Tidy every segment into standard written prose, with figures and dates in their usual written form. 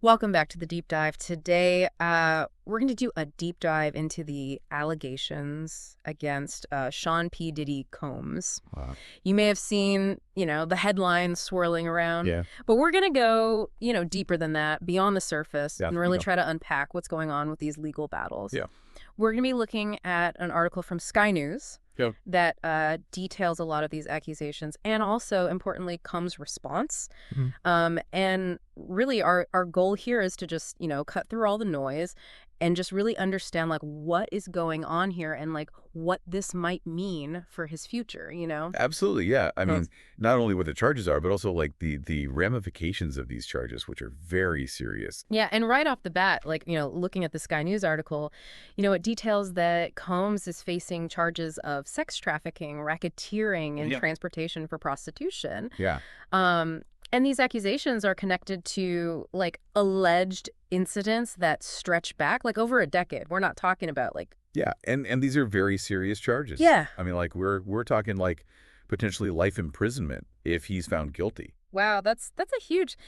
Welcome back to the deep dive. Today, we're going to do a deep dive into the allegations against Sean P. Diddy Combs. Wow. You may have seen, the headlines swirling around, Yeah. but we're going to go, deeper than that, beyond the surface, Yeah. and really try to unpack what's going on with these legal battles. Yeah. We're going to be looking at an article from Sky News Yeah. that details a lot of these accusations and also, importantly, Combs' response. And really our goal here is to just, cut through all the noise and just really understand like what is going on here and like what this might mean for his future, Absolutely. Yeah. I mean, Yes. not only what the charges are, but also like the ramifications of these charges, which are very serious. Yeah, and right off the bat, like, looking at the Sky News article, it details that Combs is facing charges of sex trafficking, racketeering, and Yeah. transportation for prostitution. Yeah. And these accusations are connected to like alleged incidents that stretch back like over a decade. We're not talking about like Yeah. And these are very serious charges. Yeah. I mean, like we're talking like potentially life imprisonment if he's found guilty. Wow, that's a huge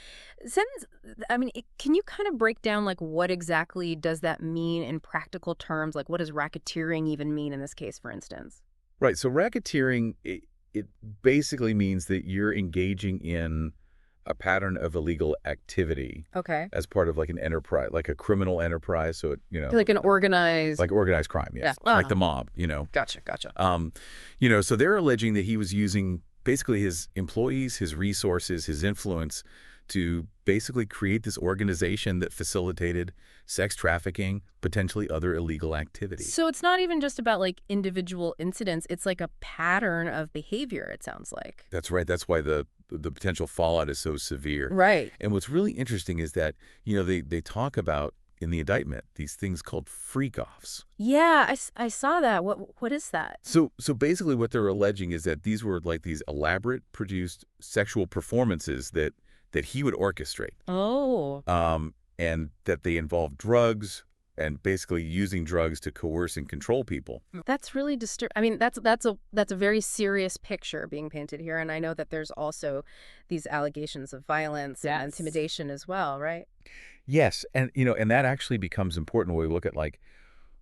sentence. I mean, can you kind of break down like what exactly does that mean in practical terms? Like what does racketeering even mean in this case, for instance? Right. So racketeering, it basically means that you're engaging in a pattern of illegal activity Okay. as part of like an enterprise, like a criminal enterprise. So, Like an organized. like organized crime, yes. Yeah. Like the mob. Gotcha. So they're alleging that he was using basically his employees, his resources, his influence to basically create this organization that facilitated sex trafficking, potentially other illegal activities. So it's not even just about like individual incidents. It's like a pattern of behavior, it sounds like. That's right. That's why the potential fallout is so severe. Right. And what's really interesting is that, they talk about in the indictment these things called freak-offs. Yeah, I saw that. What is that? So basically what they're alleging is that these were like these elaborate produced sexual performances that he would orchestrate. Oh. And that they involve drugs and basically using drugs to coerce and control people. That's really disturbing. I mean, that's a very serious picture being painted here, and I know that there's also these allegations of violence and Yes. intimidation as well, right? Yes, and and that actually becomes important when we look at like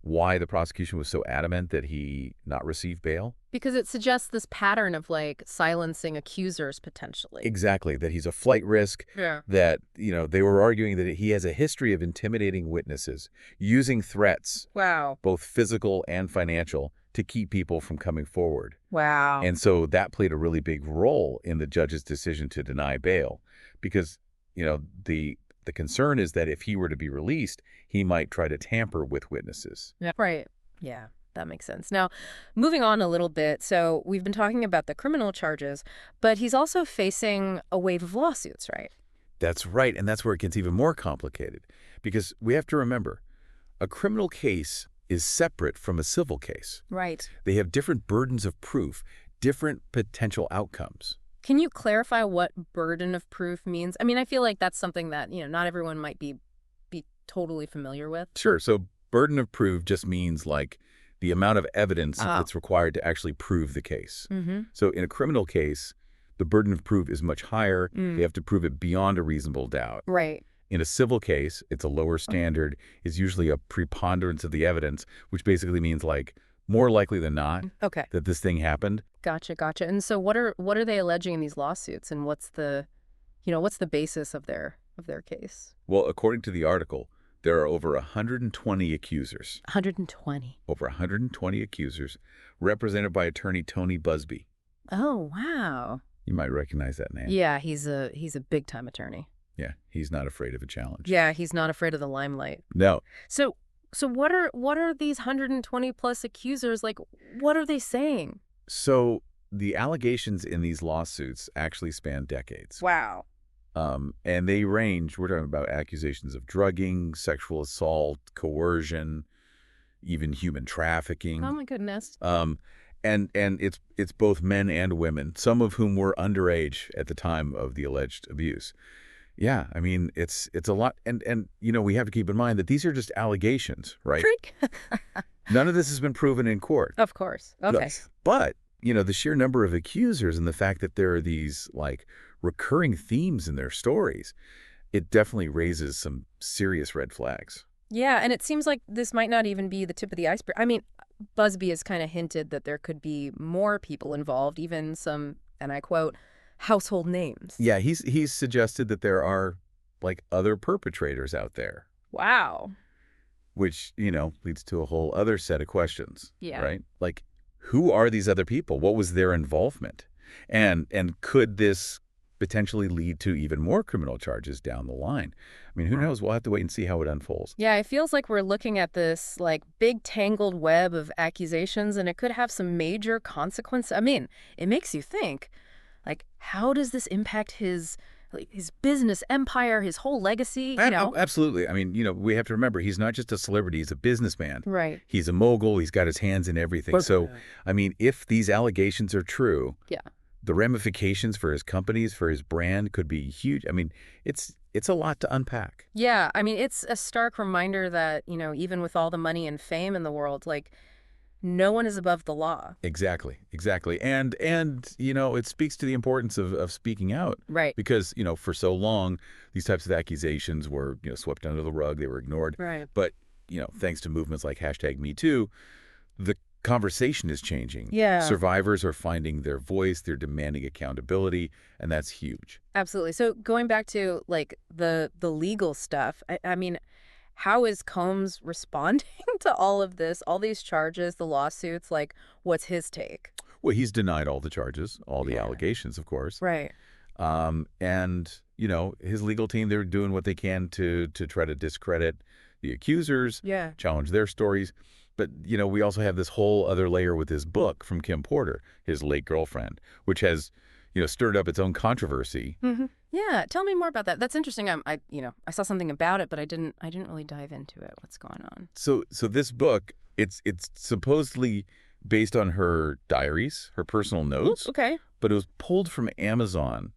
why the prosecution was so adamant that he not receive bail. Because it suggests this pattern of like silencing accusers potentially. Exactly, that he's a flight risk, Yeah. that, they were arguing that he has a history of intimidating witnesses, using threats, Wow. both physical and financial, to keep people from coming forward. Wow. And so that played a really big role in the judge's decision to deny bail because, the concern is that if he were to be released, he might try to tamper with witnesses. Yeah. Right. Yeah, that makes sense. Now, moving on a little bit. So we've been talking about the criminal charges, but he's also facing a wave of lawsuits, right? That's right. And that's where it gets even more complicated because we have to remember a criminal case is separate from a civil case. Right. They have different burdens of proof, different potential outcomes. Can you clarify what burden of proof means? I mean, I feel like that's something that, not everyone might be totally familiar with. Sure. So burden of proof just means like the amount of evidence that's required to actually prove the case. Mm-hmm. So in a criminal case, the burden of proof is much higher. They have to prove it beyond a reasonable doubt. Right. In a civil case, it's a lower standard. It's usually a preponderance of the evidence, which basically means like more likely than not Okay. that this thing happened. Gotcha. And so what are they alleging in these lawsuits, and what's the basis of their case? Well, according to the article, there are over 120 accusers. 120. Over 120 accusers represented by attorney Tony Busby. Oh, wow. You might recognize that name. Yeah, he's a big time attorney. Yeah, he's not afraid of a challenge. Yeah, he's not afraid of the limelight. No. So what are these 120 plus accusers like? What are they saying? So the allegations in these lawsuits actually span decades. Wow. And they range, we're talking about accusations of drugging, sexual assault, coercion, even human trafficking. Oh my goodness. And it's both men and women, some of whom were underage at the time of the alleged abuse. Yeah, I mean, it's a lot. And we have to keep in mind that these are just allegations, right? Freak. None of this has been proven in court. Of course. Okay. But, the sheer number of accusers and the fact that there are these, like, recurring themes in their stories, it definitely raises some serious red flags. Yeah, and it seems like this might not even be the tip of the iceberg. I mean, Busby has kind of hinted that there could be more people involved, even some, and I quote, household names. Yeah, he's suggested that there are, like, other perpetrators out there, Wow. which, leads to a whole other set of questions, Yeah. right? Like, who are these other people? What was their involvement? And could this potentially lead to even more criminal charges down the line? I mean, who knows? We'll have to wait and see how it unfolds. Yeah, it feels like we're looking at this like big tangled web of accusations and it could have some major consequences. I mean, it makes you think, like, how does this impact his business empire, his whole legacy, Absolutely. I mean, we have to remember he's not just a celebrity, he's a businessman. Right. He's a mogul, he's got his hands in everything. So, I mean, if these allegations are true, Yeah. the ramifications for his companies, for his brand could be huge. I mean, it's a lot to unpack. Yeah, I mean, it's a stark reminder that, even with all the money and fame in the world, like, no one is above the law. Exactly. And it speaks to the importance of speaking out. Right. Because, for so long, these types of accusations were, swept under the rug, they were ignored. Right. But, thanks to movements like #MeToo, the conversation is changing. Yeah. Survivors are finding their voice, they're demanding accountability, and that's huge. Absolutely. So going back to like the legal stuff, I mean, how is Combs responding to all of this, all these charges, the lawsuits? Like, what's his take? Well, he's denied all the charges, all the allegations, of course. Right. And, his legal team, they're doing what they can to try to discredit the accusers, challenge their stories. But, we also have this whole other layer with his book from Kim Porter, his late girlfriend, which has, stirred up its own controversy. Mm-hmm. Yeah, tell me more about that. That's interesting. I saw something about it, but I didn't really dive into it. What's going on? So this book, it's supposedly based on her diaries, her personal notes. Ooh, okay. But it was pulled from Amazon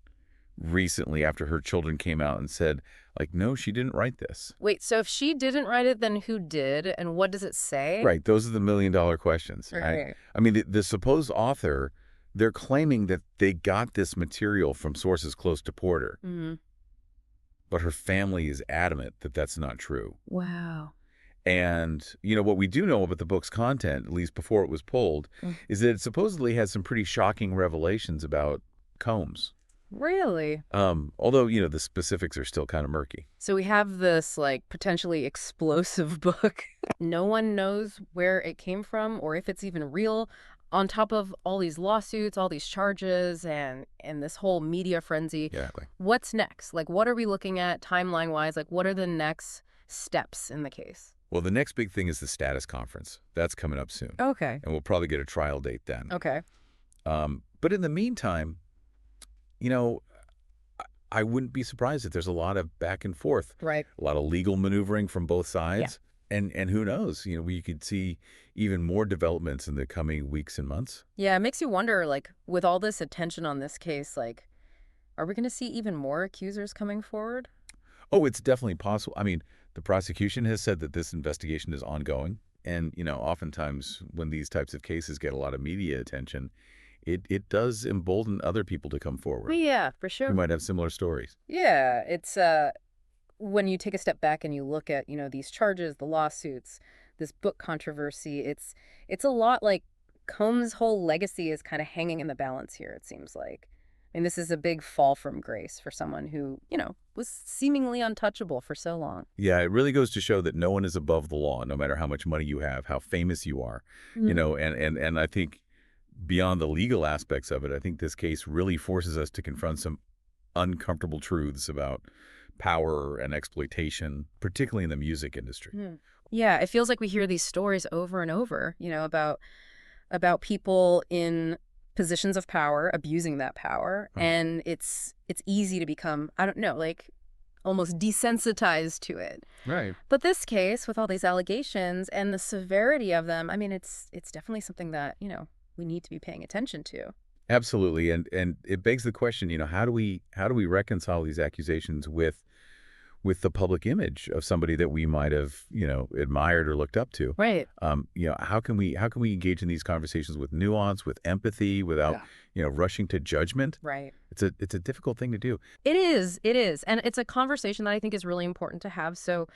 recently after her children came out and said, like, no, she didn't write this. Wait, so if she didn't write it, then who did? And what does it say? Right. Those are the million-dollar questions. Right. I mean, the supposed author, they're claiming that they got this material from sources close to Porter. Mm-hmm. But her family is adamant that that's not true. Wow. And, what we do know about the book's content, at least before it was pulled, is that it supposedly has some pretty shocking revelations about Combs. Really? Although, the specifics are still kind of murky. So we have this, like, potentially explosive book. No one knows where it came from or if it's even real, on top of all these lawsuits, all these charges, and this whole media frenzy. Exactly. What's next? Like, what are we looking at timeline-wise? Like, what are the next steps in the case? Well, the next big thing is the status conference. That's coming up soon. Okay. And we'll probably get a trial date then. Okay. But in the meantime, I wouldn't be surprised if there's a lot of back and forth. Right. A lot of legal maneuvering from both sides. Yeah. And who knows? We could see even more developments in the coming weeks and months. Yeah, it makes you wonder, like, with all this attention on this case, like, are we going to see even more accusers coming forward? Oh, it's definitely possible. I mean, the prosecution has said that this investigation is ongoing. And, oftentimes when these types of cases get a lot of media attention, it does embolden other people to come forward. Yeah, for sure. Who might have similar stories. Yeah, it's when you take a step back and you look at, these charges, the lawsuits, this book controversy, it's a lot like Combs' whole legacy is kind of hanging in the balance here, it seems like. I mean, this is a big fall from grace for someone who, was seemingly untouchable for so long. Yeah, it really goes to show that no one is above the law, no matter how much money you have, how famous you are, and I think beyond the legal aspects of it, I think this case really forces us to confront some uncomfortable truths about power and exploitation, particularly in the music industry. Yeah, it feels like we hear these stories over and over, about people in positions of power abusing that power, and it's easy to become, I don't know, like almost desensitized to it. Right. But this case, with all these allegations and the severity of them, I mean, it's definitely something that, we need to be paying attention to. Absolutely. And it begs the question, how do we reconcile these accusations with with the public image of somebody that we might have, admired or looked up to. Right. How can we engage in these conversations with nuance, with empathy, without, Yeah. rushing to judgment? Right. It's a difficult thing to do. It is. It is. And it's a conversation that I think is really important to have. So,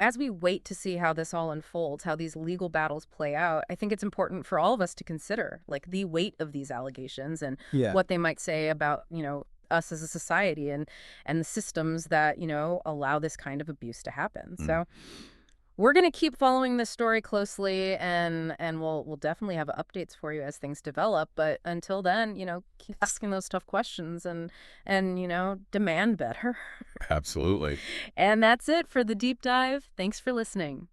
as we wait to see how this all unfolds, how these legal battles play out, I think it's important for all of us to consider like the weight of these allegations and Yeah. what they might say about, us as a society and the systems that, allow this kind of abuse to happen. Mm. So we're going to keep following this story closely and we'll definitely have updates for you as things develop. But until then, keep asking those tough questions and demand better. Absolutely. And that's it for the deep dive. Thanks for listening.